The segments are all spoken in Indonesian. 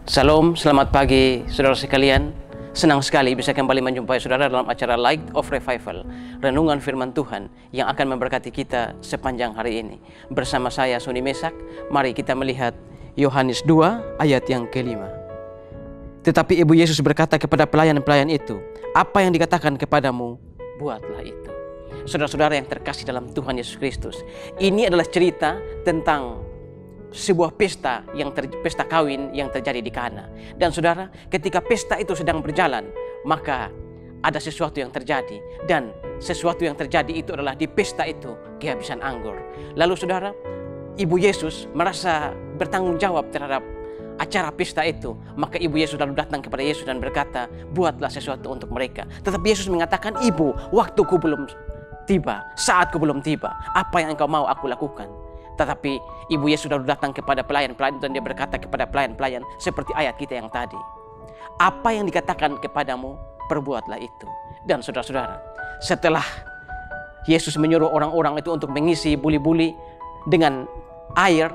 Salam, selamat pagi saudara sekalian. Senang sekali bisa kembali menjumpai saudara dalam acara Light of Revival, renungan firman Tuhan yang akan memberkati kita sepanjang hari ini. Bersama saya Suni Mesak, mari kita melihat Yohanes 2 ayat yang kelima. Tetapi Ibu Yesus berkata kepada pelayan-pelayan itu, apa yang dikatakan kepadamu, buatlah itu. Saudara-saudara yang terkasih dalam Tuhan Yesus Kristus, ini adalah cerita tentang sebuah pesta pesta kawin yang terjadi di Kana. Dan saudara, ketika pesta itu sedang berjalan, maka ada sesuatu yang terjadi, dan sesuatu yang terjadi itu adalah di pesta itu kehabisan anggur. Lalu saudara, Ibu Yesus merasa bertanggung jawab terhadap acara pesta itu. Maka Ibu Yesus lalu datang kepada Yesus dan berkata, buatlah sesuatu untuk mereka. Tetapi Yesus mengatakan, Ibu, waktuku belum tiba, saatku belum tiba. Apa yang engkau mau aku lakukan? Tetapi Ibu Yesus sudah datang kepada pelayan-pelayan dan dia berkata kepada pelayan-pelayan seperti ayat kita yang tadi. Apa yang dikatakan kepadamu, perbuatlah itu. Dan saudara-saudara, setelah Yesus menyuruh orang-orang itu untuk mengisi buli-buli dengan air,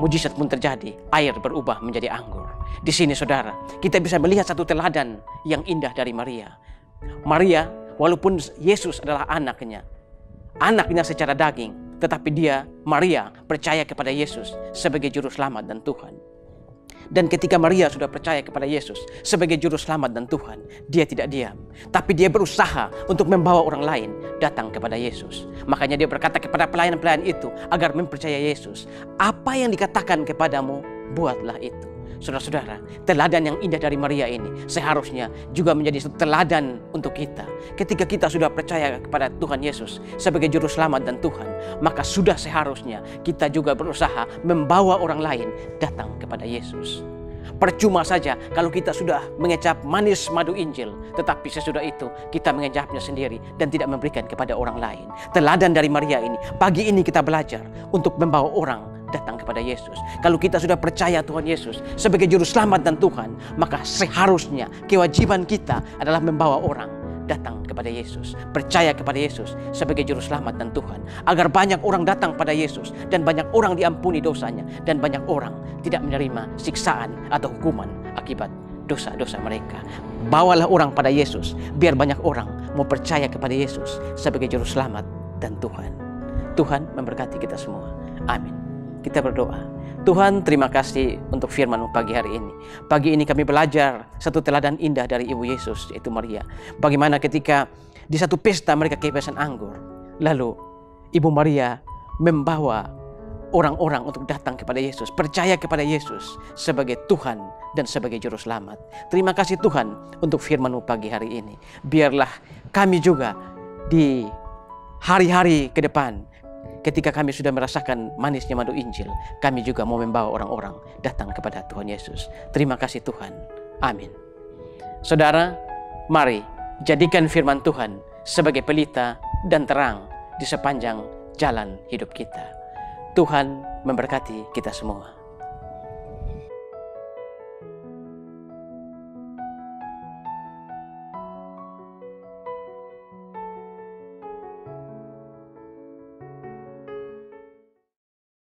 mujizat pun terjadi. Air berubah menjadi anggur. Di sini saudara, kita bisa melihat satu teladan yang indah dari Maria. Maria, walaupun Yesus adalah anaknya secara daging, tetapi Maria percaya kepada Yesus sebagai juru selamat dan Tuhan. Dan ketika Maria sudah percaya kepada Yesus sebagai juru selamat dan Tuhan, dia tidak diam, tapi dia berusaha untuk membawa orang lain datang kepada Yesus. Makanya dia berkata kepada pelayan-pelayan itu agar mempercayai Yesus. Apa yang dikatakan kepadamu, buatlah itu. Saudara-saudara, teladan yang indah dari Maria ini seharusnya juga menjadi teladan untuk kita. Ketika kita sudah percaya kepada Tuhan Yesus sebagai juru selamat dan Tuhan, maka sudah seharusnya kita juga berusaha membawa orang lain datang kepada Yesus. Percuma saja kalau kita sudah mengecap manis madu Injil, tetapi sesudah itu kita mengecapnya sendiri dan tidak memberikan kepada orang lain. Teladan dari Maria ini, pagi ini kita belajar untuk membawa orang datang kepada Yesus. Kalau kita sudah percaya Tuhan Yesus sebagai juru selamat dan Tuhan, maka seharusnya kewajiban kita adalah membawa orang datang kepada Yesus, percaya kepada Yesus sebagai juru selamat dan Tuhan, agar banyak orang datang pada Yesus dan banyak orang diampuni dosanya dan banyak orang tidak menerima siksaan atau hukuman akibat dosa-dosa mereka. Bawalah orang pada Yesus biar banyak orang mau percaya kepada Yesus sebagai juru selamat dan Tuhan. Tuhan memberkati kita semua. Amin. Kita berdoa. Tuhan, terima kasih untuk firman pagi hari ini. Pagi ini kami belajar satu teladan indah dari Ibu Yesus, yaitu Maria. Bagaimana ketika di satu pesta mereka kehabisan anggur, lalu Ibu Maria membawa orang-orang untuk datang kepada Yesus, percaya kepada Yesus sebagai Tuhan dan sebagai juru selamat. Terima kasih Tuhan untuk firman pagi hari ini. Biarlah kami juga di hari-hari ke depan, ketika kami sudah merasakan manisnya madu Injil, kami juga mau membawa orang-orang datang kepada Tuhan Yesus. Terima kasih Tuhan. Amin. Saudara, mari jadikan firman Tuhan sebagai pelita dan terang di sepanjang jalan hidup kita. Tuhan memberkati kita semua.